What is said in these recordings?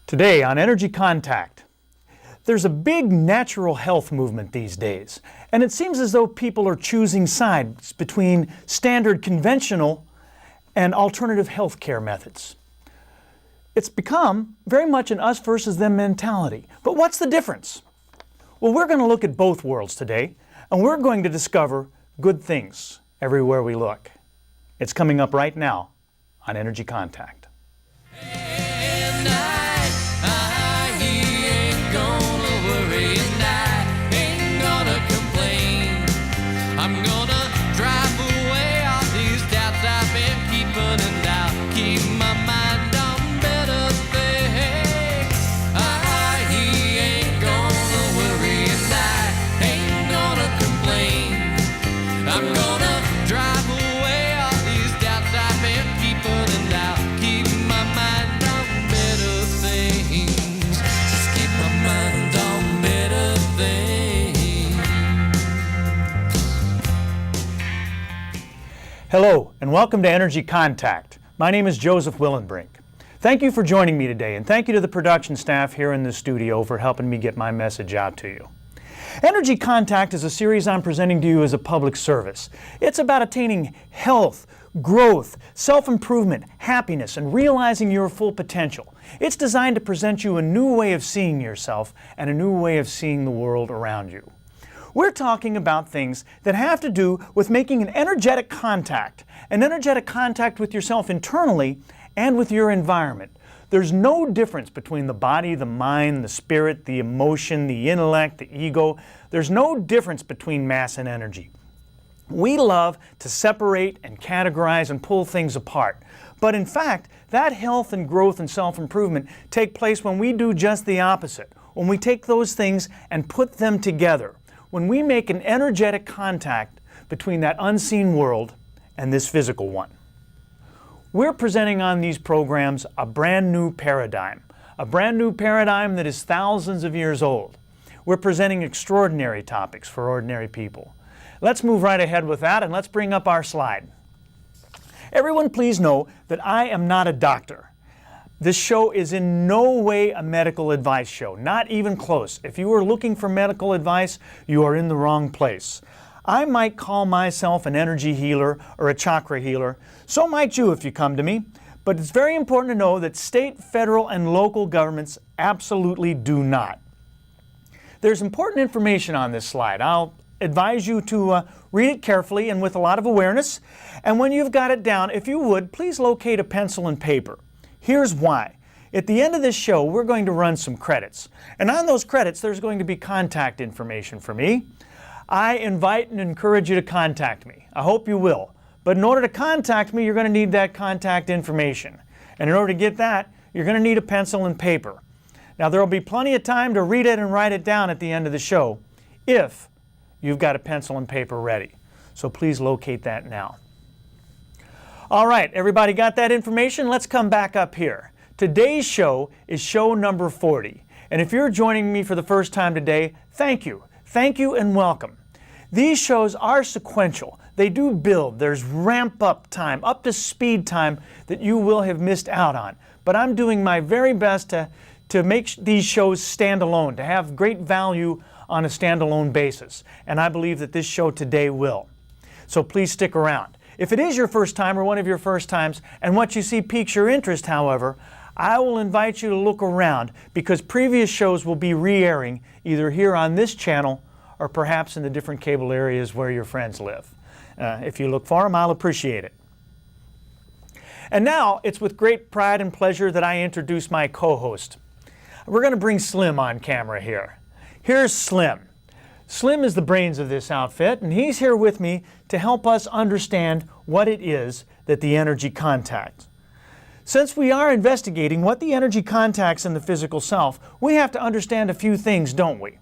Today on Energy Contact, there's a big natural health movement these days, and it seems as though people are choosing sides between standard conventional and alternative healthcare methods. It's become very much an us versus them mentality. But what's the difference? Well, we're going to look at both worlds today, and we're going to discover good things everywhere we look. It's coming up right now on Energy Contact. Hello, and welcome to Energy Contact. My name is Joseph Willenbrink. Thank you for joining me today, and thank you to the production staff here in the studio for helping me get my message out to you. Energy Contact is a series I'm presenting to you as a public service. It's about attaining health, growth, self-improvement, happiness, and realizing your full potential. It's designed to present you a new way of seeing yourself and a new way of seeing the world around you. We're talking about things that have to do with making an energetic contact with yourself internally and with your environment. There's no difference between the body, the mind, the spirit, the emotion, the intellect, the ego. There's no difference between mass and energy. We love to separate and categorize and pull things apart. But in fact, that health and growth and self-improvement take place when we do just the opposite, when we take those things and put them together. When we make an energetic contact between that unseen world and this physical one. We're presenting on these programs a brand new paradigm that is thousands of years old. We're presenting extraordinary topics for ordinary people. Let's move right ahead with that, and let's bring up our slide. Everyone please know that I am not a doctor. This show is in no way a medical advice show, not even close. If you are looking for medical advice, you are in the wrong place. I might call myself an energy healer or a chakra healer. So might you if you come to me. But it's very important to know that state, federal, and local governments absolutely do not. There's important information on this slide. I'll advise you to read it carefully and with a lot of awareness. And when you've got it down, if you would, please locate a pencil and paper. Here's why. At the end of this show, we're going to run some credits. And on those credits, there's going to be contact information for me. I invite and encourage you to contact me. I hope you will. But in order to contact me, you're going to need that contact information. And in order to get that, you're going to need a pencil and paper. Now, there will be plenty of time to read it and write it down at the end of the show if you've got a pencil and paper ready. So please locate that now. All right, everybody got that information? Let's come back up here. Today's show is show number 40. And if you're joining me for the first time today, thank you. Thank you and welcome. These shows are sequential. They do build. There's ramp up time, up to speed time that you will have missed out on. But I'm doing my very best to make these shows stand alone, to have great value on a standalone basis. And I believe that this show today will. So please stick around. If it is your first time or one of your first times, and what you see piques your interest, however, I will invite you to look around because previous shows will be re-airing either here on this channel or perhaps in the different cable areas where your friends live. If you look for them, I'll appreciate it. And now, it's with great pride and pleasure that I introduce my co-host. We're going to bring Slim on camera here. Here's Slim. Slim is the brains of this outfit, and he's here with me to help us understand what it is that the energy contacts. Since we are investigating what the energy contacts in the physical self, we have to understand a few things, don't we?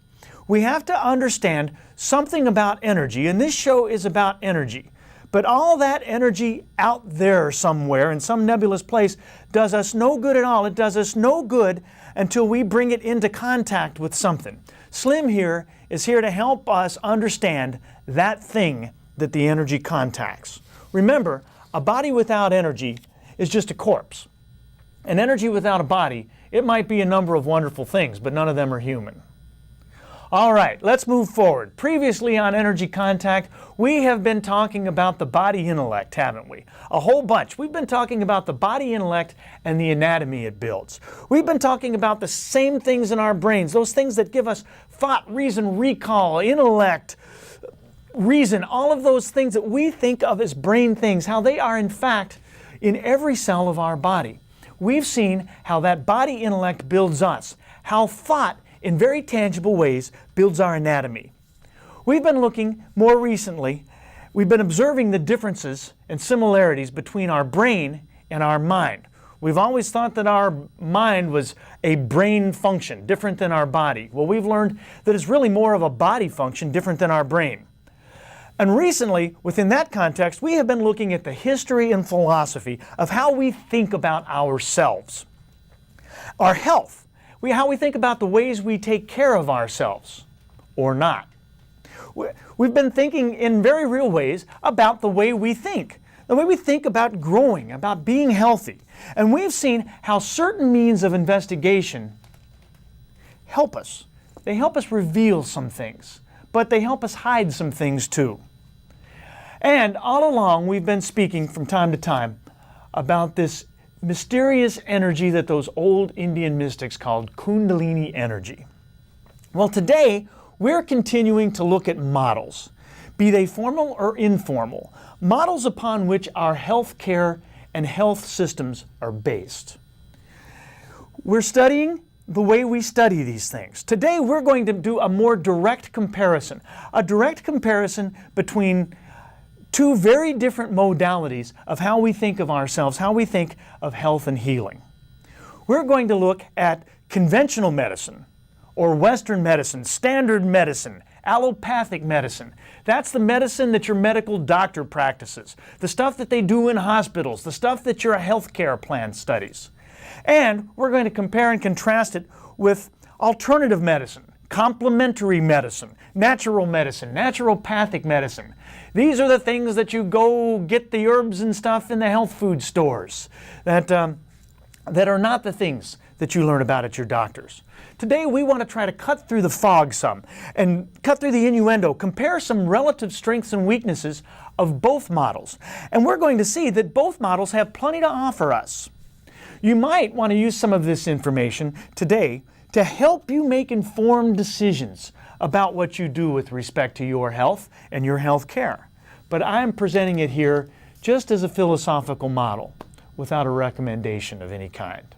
We have to understand something about energy, and this show is about energy. But all that energy out there somewhere in some nebulous place does us no good at all. It does us no good until we bring it into contact with something. Slim here is here to help us understand that thing that the energy contacts. Remember, a body without energy is just a corpse. And energy without a body It might be a number of wonderful things, but none of them are human. All right, let's move forward. Previously on Energy Contact, we have been talking about the body intellect, haven't we? A whole bunch. We've been talking about the body intellect and the anatomy it builds. We've been talking about the same things in our brains, those things that give us thought, reason, recall, intellect, reason, all of those things that we think of as brain things, how they are in fact in every cell of our body. We've seen how that body intellect builds us, how thought in very tangible ways builds our anatomy. We've been looking more recently, we've been observing the differences and similarities between our brain and our mind. We've always thought that our mind was a brain function, different than our body. Well, we've learned that it's really more of a body function, different than our brain. And recently, within that context, we have been looking at the history and philosophy of how we think about ourselves, our health, how we think about the ways we take care of ourselves, or not. We've been thinking in very real ways about the way we think about growing, about being healthy. And we've seen how certain means of investigation help us. They help us reveal some things, but they help us hide some things too. And all along, we've been speaking from time to time about this mysterious energy that those old Indian mystics called Kundalini energy. Well, today we're continuing to look at models, be they formal or informal, models upon which our health care and health systems are based. We're studying the way we study these things. Today we're going to do a more direct comparison between two very different modalities of how we think of ourselves, how we think of health and healing. We're going to look at conventional medicine, or Western medicine, standard medicine, allopathic medicine. That's the medicine that your medical doctor practices, the stuff that they do in hospitals, the stuff that your healthcare plan studies. And we're going to compare and contrast it with alternative medicine, complementary medicine, naturopathic medicine. These are the things that you go get the herbs and stuff in the health food stores that are not the things that you learn about at your doctor's. Today we want to try to cut through the fog some and cut through the innuendo, compare some relative strengths and weaknesses of both models. And we're going to see that both models have plenty to offer us. You might want to use some of this information today to help you make informed decisions about what you do with respect to your health and your health care. But I'm presenting it here just as a philosophical model without a recommendation of any kind.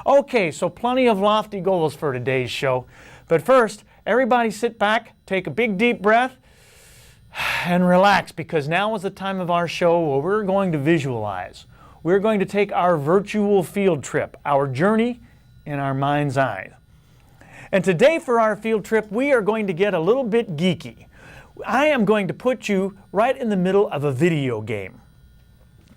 Okay, so plenty of lofty goals for today's show. But first, everybody sit back, take a big deep breath, and relax, because now is the time of our show where we're going to visualize. We're going to take our virtual field trip, our journey in our mind's eye. And today for our field trip, we are going to get a little bit geeky. I am going to put you right in the middle of a video game.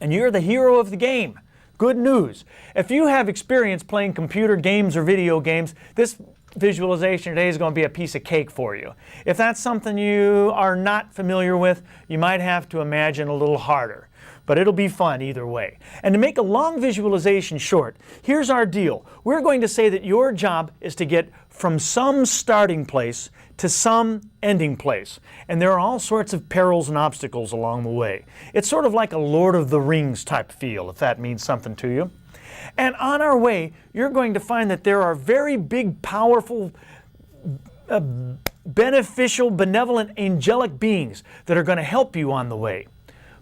And you're the hero of the game. Good news. If you have experience playing computer games or video games, this visualization today is going to be a piece of cake for you. If that's something you are not familiar with, you might have to imagine a little harder. But it'll be fun either way. And to make a long visualization short, here's our deal. We're going to say that your job is to get from some starting place to some ending place. And there are all sorts of perils and obstacles along the way. It's sort of like a Lord of the Rings type feel, if that means something to you. And on our way, you're going to find that there are very big, powerful, beneficial, benevolent, angelic beings that are going to help you on the way.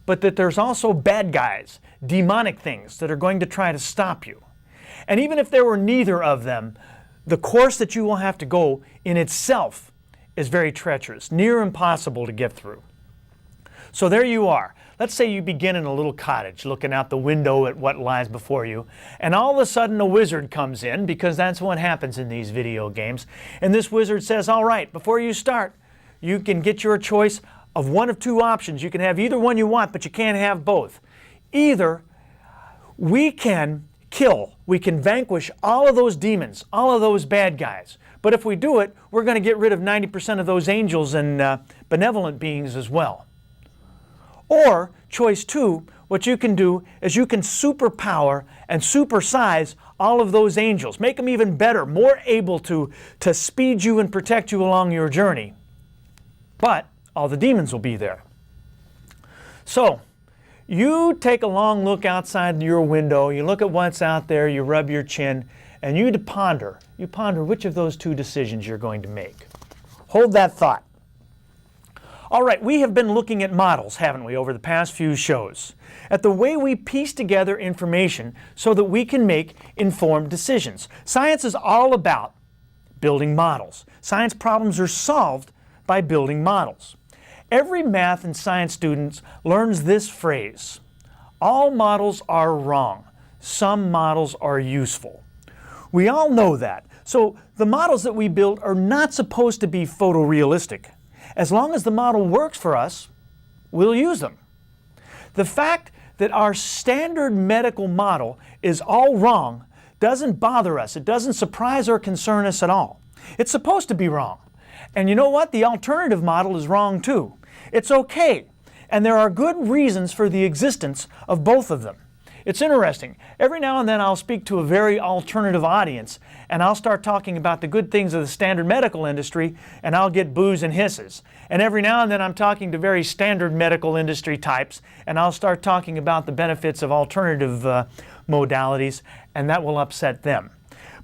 But that there's also bad guys, demonic things that are going to try to stop you. And even if there were neither of them, the course that you will have to go in itself is very treacherous, near impossible to get through. So there you are. Let's say you begin in a little cottage looking out the window at what lies before you, and all of a sudden a wizard comes in, because that's what happens in these video games. And this wizard says, all right, before you start, you can get your choice of one of two options. You can have either one you want, but you can't have both. Either we can we can vanquish all of those demons, all of those bad guys. But if we do it, we're going to get rid of 90% of those angels and benevolent beings as well. Or, choice two, what you can do is you can superpower and supersize all of those angels, make them even better, more able to speed you and protect you along your journey. But all the demons will be there. So, you take a long look outside your window, you look at what's out there, you rub your chin, and you ponder which of those two decisions you're going to make. Hold that thought. All right, we have been looking at models, haven't we, over the past few shows, at the way we piece together information so that we can make informed decisions. Science is all about building models. Science problems are solved by building models. Every math and science student learns this phrase: all models are wrong. Some models are useful. We all know that. So the models that we build are not supposed to be photorealistic. As long as the model works for us, we'll use them. The fact that our standard medical model is all wrong doesn't bother us. It doesn't surprise or concern us at all. It's supposed to be wrong. And you know what? The alternative model is wrong too. It's okay. And there are good reasons for the existence of both of them. It's interesting. Every now and then I'll speak to a very alternative audience and I'll start talking about the good things of the standard medical industry and I'll get boos and hisses. And every now and then I'm talking to very standard medical industry types and I'll start talking about the benefits of alternative modalities, and that will upset them.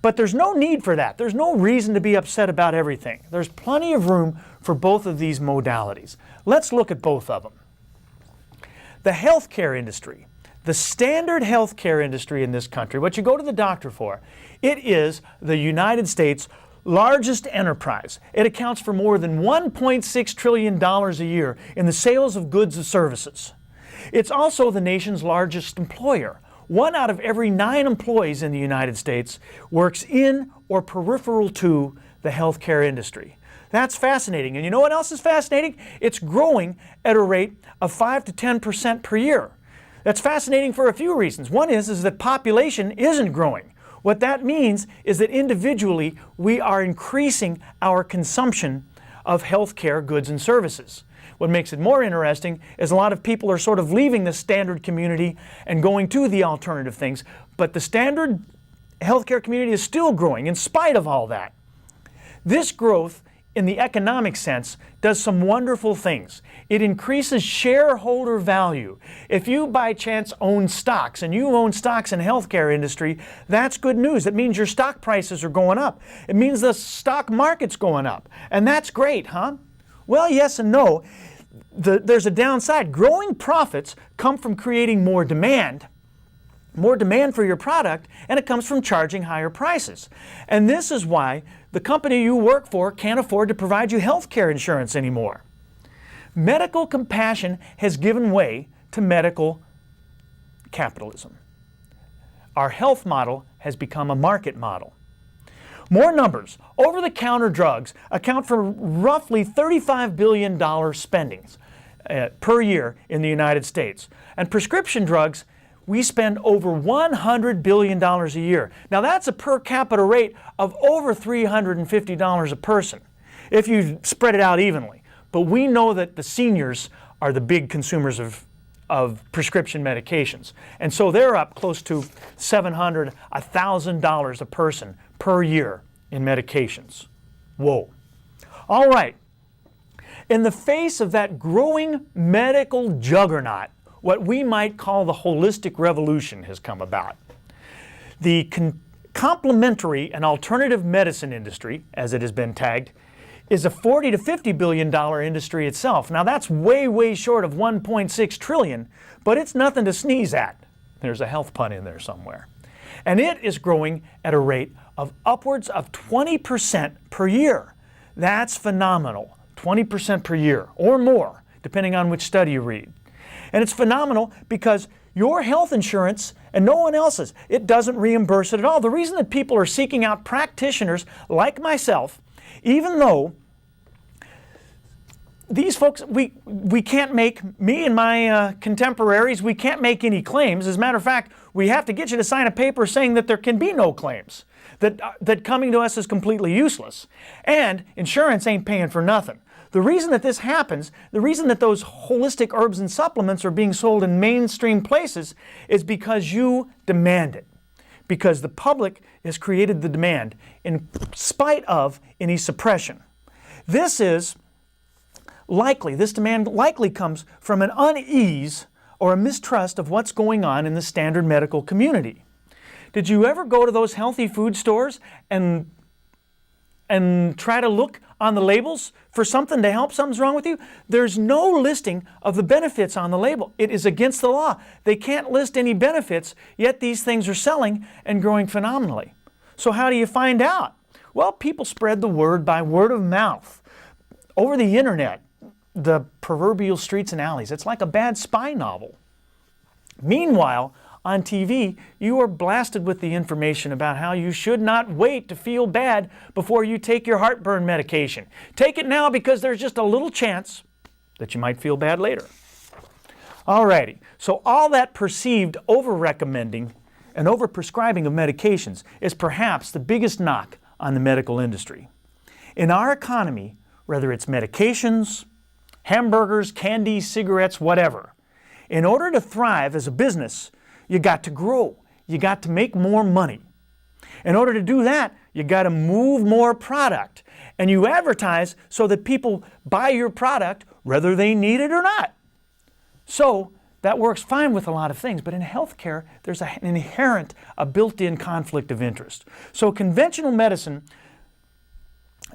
But there's no need for that. There's no reason to be upset about everything. There's plenty of room for both of these modalities. Let's look at both of them. The healthcare industry. The standard healthcare industry in this country, what you go to the doctor for, it is the United States' largest enterprise. It accounts for more than $1.6 trillion a year in the sales of goods and services. It's also the nation's largest employer. 1 out of every 9 employees in the United States works in or peripheral to the healthcare industry. That's fascinating. And you know what else is fascinating? It's growing at a rate of 5 to 10% per year. That's fascinating for a few reasons. One is that population isn't growing. What that means is that individually we are increasing our consumption of healthcare goods and services. What makes it more interesting is a lot of people are sort of leaving the standard community and going to the alternative things, but the standard healthcare community is still growing in spite of all that. This growth in the economic sense does some wonderful things. It increases shareholder value. If you by chance own stocks and you own stocks in the healthcare industry, that's good news. It means your stock prices are going up. It means the stock market's going up. And that's great, huh? Well, yes and no. There's a downside. Growing profits come from creating more demand for your product, and it comes from charging higher prices. And this is why the company you work for can't afford to provide you health care insurance anymore. Medical compassion has given way to medical capitalism. Our health model has become a market model. More numbers. Over-the-counter drugs account for roughly $35 billion spendings per year in the United States. And prescription drugs, we spend over $100 billion a year. Now that's a per capita rate of over $350 a person, if you spread it out evenly. But we know that the seniors are the big consumers of prescription medications. And so they're up close to $700, $1,000 a person per year in medications. Whoa. All right. In the face of that growing medical juggernaut, what we might call the holistic revolution has come about. The complementary and alternative medicine industry, as it has been tagged, is a $40 to $50 billion industry itself. Now that's way, way short of $1.6 trillion, but it's nothing to sneeze at. There's a health pun in there somewhere. And it is growing at a rate of upwards of 20% per year. That's phenomenal. 20% per year or more, depending on which study you read. And it's phenomenal because your health insurance and no one else's, it doesn't reimburse it at all. The reason that people are seeking out practitioners like myself, even though these folks, we can't make, me and my contemporaries, we can't make any claims. As a matter of fact, we have to get you to sign a paper saying that there can be no claims, that coming to us is completely useless. And insurance ain't paying for nothing. The reason that this happens, the reason that those holistic herbs and supplements are being sold in mainstream places is because you demand it. Because the public has created the demand in spite of any suppression. This demand likely comes from an unease or a mistrust of what's going on in the standard medical community. Did you ever go to those healthy food stores and try to look on the labels for something to help something's wrong with you? There's no listing of the benefits on the label. It is against the law. They can't list any benefits, yet these things are selling and growing phenomenally. So how do you find out? Well, people spread the word by word of mouth, over the internet, the proverbial streets and alleys. It's like a bad spy novel. Meanwhile, on TV, you are blasted with the information about how you should not wait to feel bad before you take your heartburn medication. Take it now because there's just a little chance that you might feel bad later. Alrighty, so all that perceived over-recommending and over-prescribing of medications is perhaps the biggest knock on the medical industry. In our economy, whether it's medications, hamburgers, candy, cigarettes, whatever, in order to thrive as a business, you got to grow. You got to make more money. In order to do that, you got to move more product. And you advertise so that people buy your product whether they need it or not. So that works fine with a lot of things, but in healthcare, there's an inherent, a built-in conflict of interest. So conventional medicine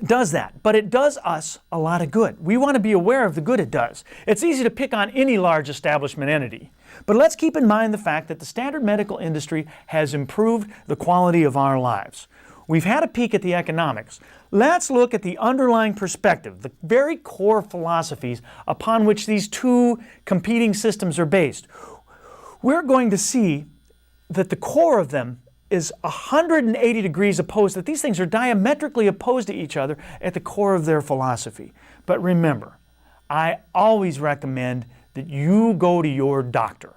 does that, but it does us a lot of good. We want to be aware of the good it does. It's easy to pick on any large establishment entity, but let's keep in mind the fact that the standard medical industry has improved the quality of our lives. We've had a peek at the economics. Let's look at the underlying perspective, the very core philosophies upon which these two competing systems are based. We're going to see that the core of them is 180 degrees opposed, that these things are diametrically opposed to each other at the core of their philosophy. But remember, I always recommend that you go to your doctor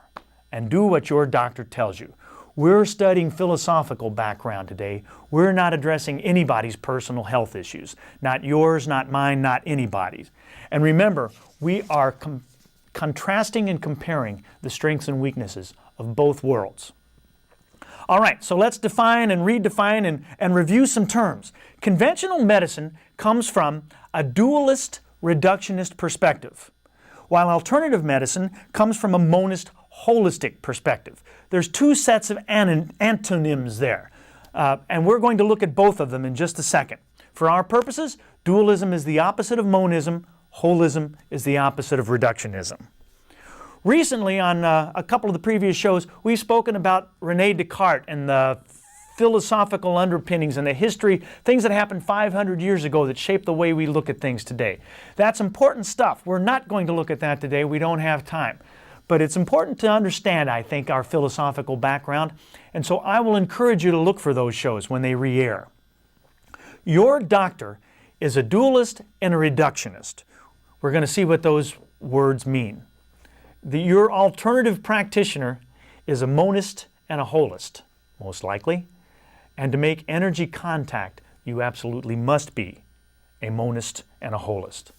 and do what your doctor tells you. We're studying philosophical background today. We're not addressing anybody's personal health issues. Not yours, not mine, not anybody's. And remember, we are contrasting and comparing the strengths and weaknesses of both worlds. All right, so let's define and redefine and review some terms. Conventional medicine comes from a dualist, reductionist perspective, while alternative medicine comes from a monist, holistic perspective. There's two sets of antonyms there, and we're going to look at both of them in just a second. For our purposes, dualism is the opposite of monism, holism is the opposite of reductionism. Recently, on a couple of the previous shows, we've spoken about René Descartes and the philosophical underpinnings and the history, things that happened 500 years ago that shape the way we look at things today. That's important stuff. We're not going to look at that today. We don't have time. But it's important to understand, I think, our philosophical background, and so I will encourage you to look for those shows when they re-air. Your doctor is a dualist and a reductionist. We're going to see what those words mean. Your alternative practitioner is a monist and a holist, most likely. And to make energy contact, you absolutely must be a monist and a holist.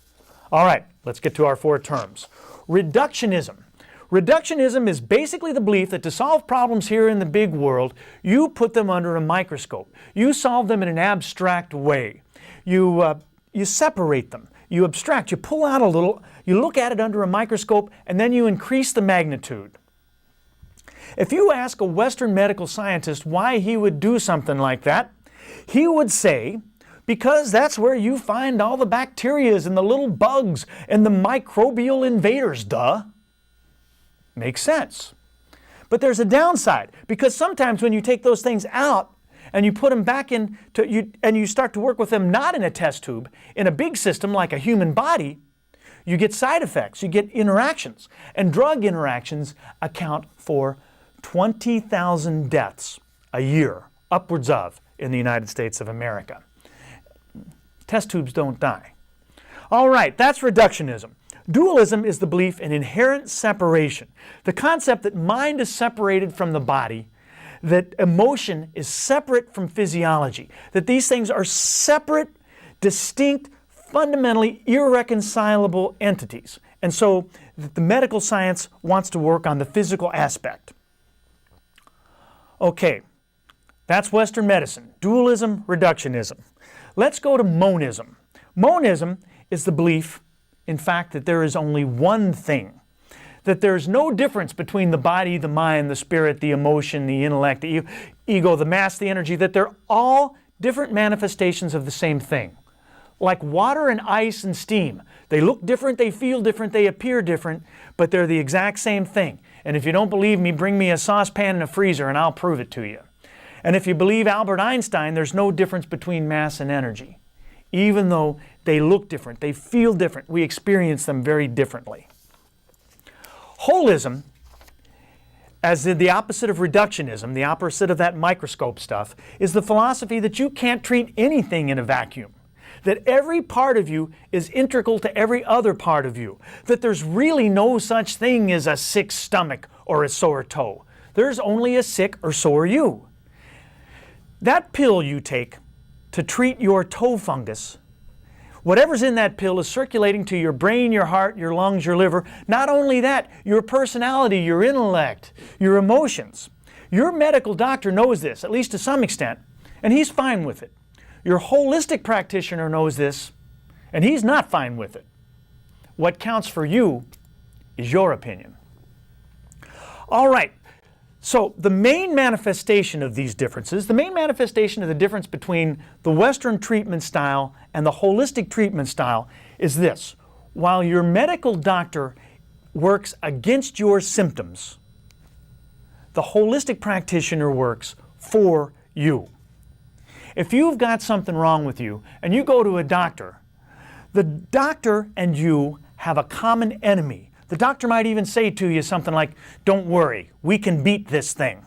All right, let's get to our four terms. Reductionism. Reductionism is basically the belief that to solve problems here in the big world, you put them under a microscope. You solve them in an abstract way. You separate them. You abstract, you pull out a little, you look at it under a microscope, and then you increase the magnitude. If you ask a Western medical scientist why he would do something like that, he would say, because that's where you find all the bacteria and the little bugs and the microbial invaders, duh. Makes sense. But there's a downside, because sometimes when you take those things out, and you put them back in, and you start to work with them not in a test tube, in a big system like a human body, you get side effects, you get interactions. And drug interactions account for 20,000 deaths a year, upwards of, in the United States of America. Test tubes don't die. All right, that's reductionism. Dualism is the belief in inherent separation, the concept that mind is separated from the body, that emotion is separate from physiology, that these things are separate, distinct, fundamentally irreconcilable entities. And so the medical science wants to work on the physical aspect. Okay, that's Western medicine. Dualism, reductionism. Let's go to monism. Monism is the belief, in fact, that there is only one thing. That there's no difference between the body, the mind, the spirit, the emotion, the intellect, the ego, the mass, the energy, that they're all different manifestations of the same thing. Like water and ice and steam. They look different, they feel different, they appear different, but they're the exact same thing. And if you don't believe me, bring me a saucepan and a freezer and I'll prove it to you. And if you believe Albert Einstein, there's no difference between mass and energy. Even though they look different, they feel different, we experience them very differently. Holism, as the opposite of reductionism, the opposite of that microscope stuff, is the philosophy that you can't treat anything in a vacuum. That every part of you is integral to every other part of you. That there's really no such thing as a sick stomach or a sore toe. There's only a sick or sore you. That pill you take to treat your toe fungus, whatever's in that pill is circulating to your brain, your heart, your lungs, your liver. Not only that, your personality, your intellect, your emotions. Your medical doctor knows this, at least to some extent, and he's fine with it. Your holistic practitioner knows this, and he's not fine with it. What counts for you is your opinion. All right, so the main manifestation of these differences, the main manifestation of the difference between the Western treatment style and the holistic treatment style is this. While your medical doctor works against your symptoms, the holistic practitioner works for you. If you've got something wrong with you and you go to a doctor, the doctor and you have a common enemy. The doctor might even say to you something like, "Don't worry, we can beat this thing."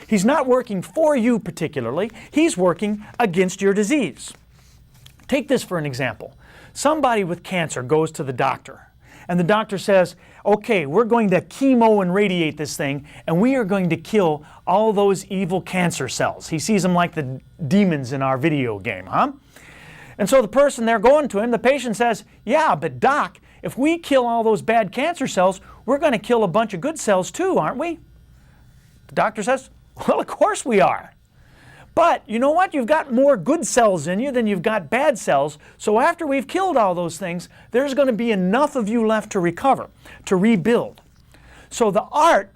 He's not working for you particularly, he's working against your disease. Take this for an example. Somebody with cancer goes to the doctor, and the doctor says, "Okay, we're going to chemo and radiate this thing, and we are going to kill all those evil cancer cells." He sees them like the demons in our video game, huh? And so the person there going to him, the patient says, "Yeah, but doc, if we kill all those bad cancer cells, we're going to kill a bunch of good cells too, aren't we?" The doctor says, "Well, of course we are. But you know what? You've got more good cells in you than you've got bad cells. So after we've killed all those things, there's going to be enough of you left to recover, to rebuild." So the art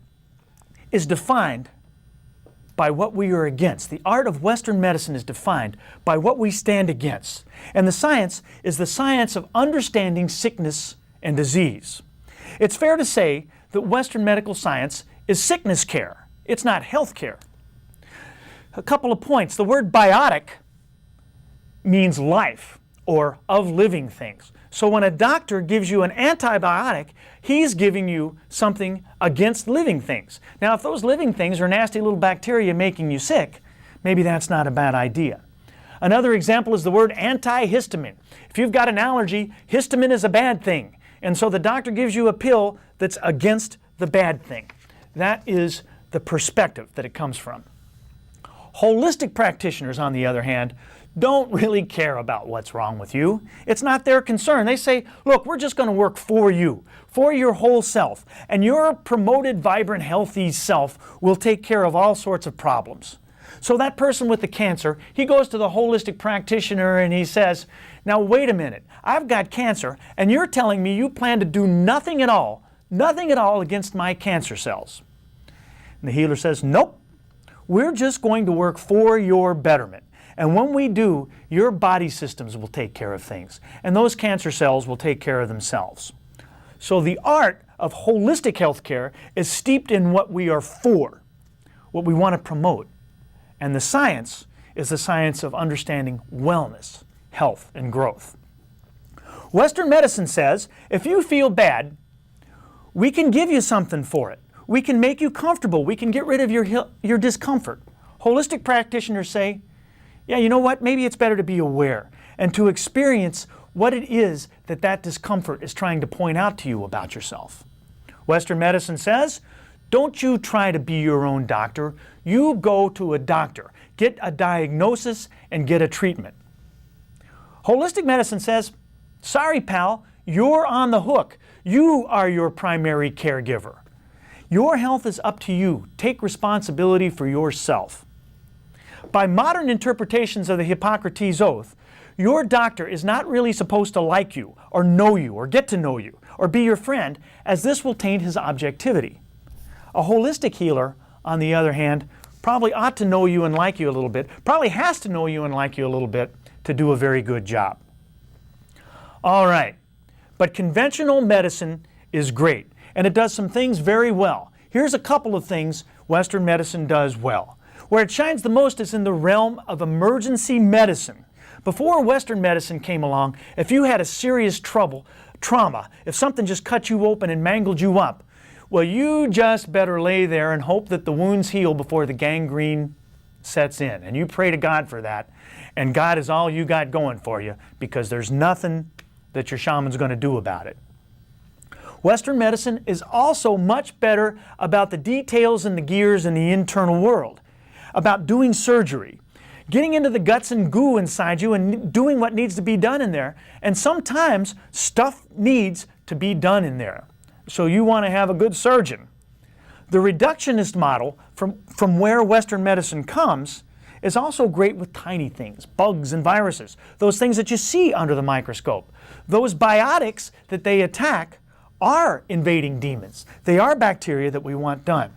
is defined by what we are against. The art of Western medicine is defined by what we stand against. And the science is the science of understanding sickness and disease. It's fair to say that Western medical science is sickness care. It's not health care. A couple of points. The word biotic means life or of living things. So when a doctor gives you an antibiotic, he's giving you something against living things. Now, if those living things are nasty little bacteria making you sick, maybe that's not a bad idea. Another example is the word antihistamine. If you've got an allergy, histamine is a bad thing. And so the doctor gives you a pill that's against the bad thing. That is the perspective that it comes from. Holistic practitioners, on the other hand, don't really care about what's wrong with you. It's not their concern. They say, "Look, we're just going to work for you, for your whole self, and your promoted, vibrant, healthy self will take care of all sorts of problems." So that person with the cancer, he goes to the holistic practitioner and he says, "Now wait a minute, I've got cancer, and you're telling me you plan to do nothing at all against my cancer cells." And the healer says, "Nope. We're just going to work for your betterment. And when we do, your body systems will take care of things. And those cancer cells will take care of themselves." So the art of holistic healthcare is steeped in what we are for, what we want to promote. And the science is the science of understanding wellness, health, and growth. Western medicine says, if you feel bad, we can give you something for it. We can make you comfortable. We can get rid of your discomfort. Holistic practitioners say, yeah, you know what? Maybe it's better to be aware and to experience what it is that that discomfort is trying to point out to you about yourself. Western medicine says, don't you try to be your own doctor. You go to a doctor, get a diagnosis, and get a treatment. Holistic medicine says, Sorry, pal, you're on the hook. You are your primary caregiver. Your health is up to you. Take responsibility for yourself. By modern interpretations of the Hippocrates Oath, your doctor is not really supposed to like you, or know you, or get to know you, or be your friend, as this will taint his objectivity. A holistic healer, on the other hand, probably ought to know you and like you a little bit, probably has to know you and like you a little bit to do a very good job. All right, but conventional medicine is great, and it does some things very well. Here's a couple of things Western medicine does well. Where it shines the most is in the realm of emergency medicine. Before Western medicine came along, if you had a serious trauma, if something just cut you open and mangled you up, well, you just better lay there and hope that the wounds heal before the gangrene sets in. And you pray to God for that. And God is all you got going for you, because there's nothing that your shaman's going to do about it. Western medicine is also much better about the details and the gears in the internal world, about doing surgery, getting into the guts and goo inside you and doing what needs to be done in there. And sometimes stuff needs to be done in there. So you want to have a good surgeon. The reductionist model, from where Western medicine comes, is also great with tiny things, bugs and viruses, those things that you see under the microscope. Those biotics that they attack are invading demons. They are bacteria that we want done.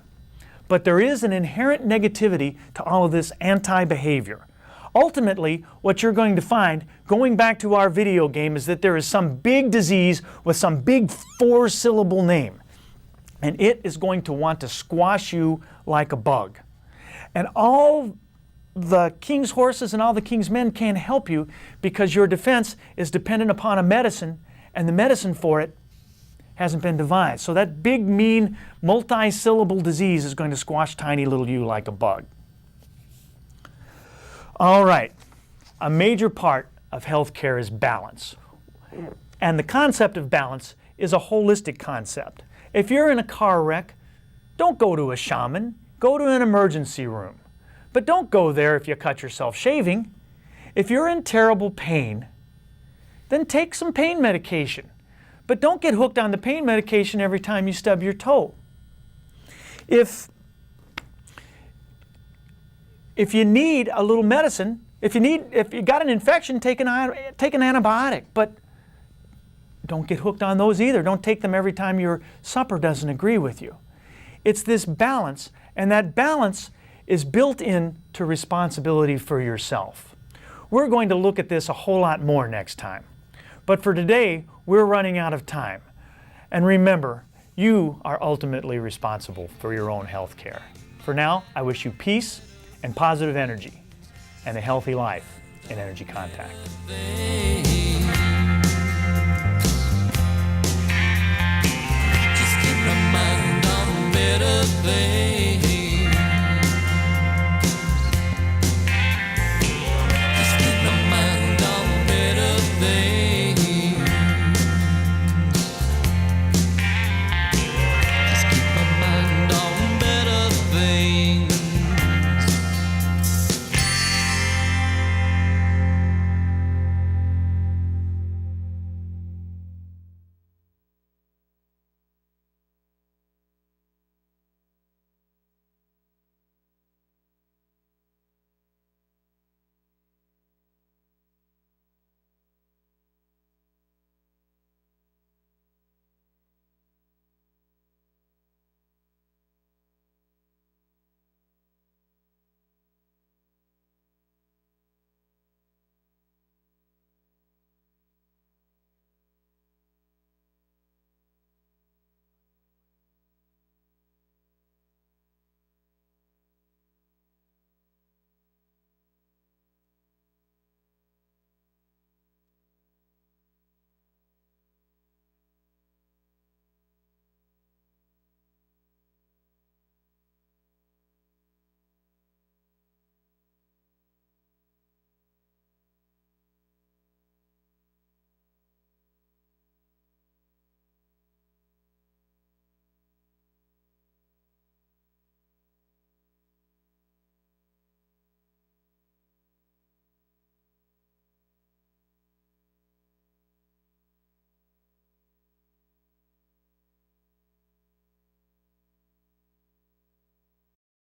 But there is an inherent negativity to all of this anti-behavior. Ultimately, what you're going to find, going back to our video game, is that there is some big disease with some big 4-syllable name. And it is going to want to squash you like a bug. And all the king's horses and all the king's men can't help you, because your defense is dependent upon a medicine, and the medicine for it hasn't been devised. So that big, mean, multi-syllable disease is going to squash tiny little you like a bug. All right, a major part of healthcare is balance. And the concept of balance is a holistic concept. If you're in a car wreck, don't go to a shaman, go to an emergency room. But don't go there if you cut yourself shaving. If you're in terrible pain, then take some pain medication. But don't get hooked on the pain medication every time you stub your toe. If you need a little medicine, if you got an infection, take an antibiotic. But don't get hooked on those either. Don't take them every time your supper doesn't agree with you. It's this balance, and that balance is built into responsibility for yourself. We're going to look at this a whole lot more next time. But for today, we're running out of time. And remember, you are ultimately responsible for your own health care. For now, I wish you peace and positive energy and a healthy life in Energy Contact. Just keep my mind on better things.